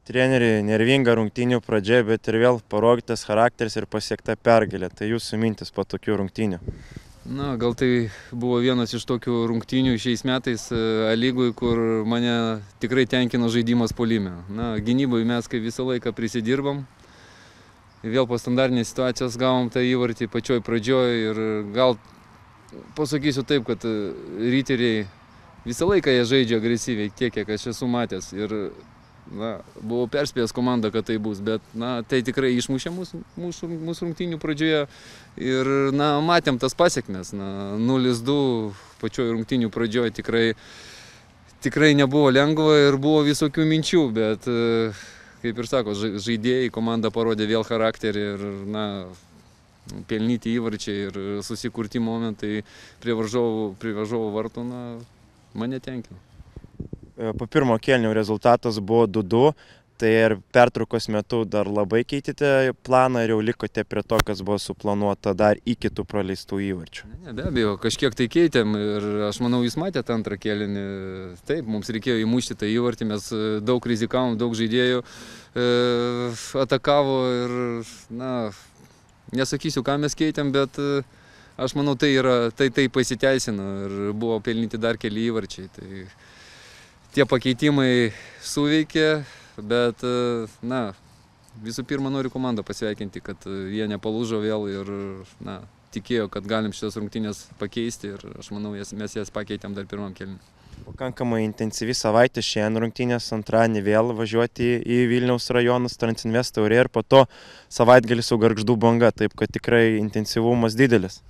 Treneri, nervinga rungtynių pradžia, bet ir vėl parodytas charakteris ir pasiekta pergalė. Tai jūsų mintis po tokių rungtynių? Na, gal tai buvo vienas iš tokių rungtynių šiais metais A-lygoj, kur mane tikrai tenkino žaidimas puolime. Na, gynyboje mes kaip visą laiką prisidirbam. Vėl po standartinės situacijos gavom tą įvartį pačioj pradžioj ir gal pasakysiu taip, kad riteriai visą laiką jie žaidžia agresyviai, tiek, kiek aš esu matęs. Ir buvau perspėjęs komandą, kad tai bus, bet tai tikrai išmušė mūsų rungtynių pradžioje ir matėm tas pasiekmes. 0-2 pačioj rungtynių pradžioje tikrai nebuvo lengva ir buvo visokių minčių, bet kaip ir sako, žaidėjai, komanda parodė vėl charakterį ir pelnyti įvarčiai ir susikurti momentai prie varžovo vartų mane tenkino. Po pirmo kėlinio rezultatas buvo 2-2, tai ir pertraukos metu dar labai keitėte planą ir jau likote prie to, kas buvo suplanuota dar iki tų praleistų įvarčių? Ne, be abejo, kažkiek tai keitėm ir aš manau, jūs matėte antrą kėlinį. Taip, mums reikėjo įmušti tą įvartį, mes daug rizikavom, daug žaidėjų atakavo ir, nesakysiu, ką mes keitėm, bet aš manau, tai pasiteisino ir buvo pelnyti dar keli įvarčiai. Tai tie pakeitimai suveikė, bet, visų pirma noriu komandą pasveikinti, kad jie nepalūžo vėl ir, tikėjo, kad galim šitas rungtynės pakeisti ir aš manau, mes jas pakeitėm dar pirmam kėliniui. Pakankamai intensyvi savaitė šiandien rungtynės, antradienį vėl važiuoti į Vilniaus rajonus, Transinvest taurė ir po to savaitgalį su Gargždų Banga, taip kad tikrai intensyvumas didelis.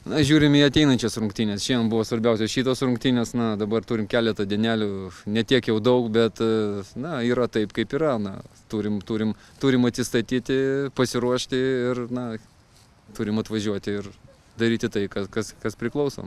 Žiūrime į ateinančias rungtynės. Šiandien buvo svarbiausios šitos rungtynės, dabar turim keletą dienelių, ne tiek jau daug, bet yra taip, kaip yra. Turim atsistatyti, pasiruošti ir turim atvažiuoti ir daryti tai, kas priklauso.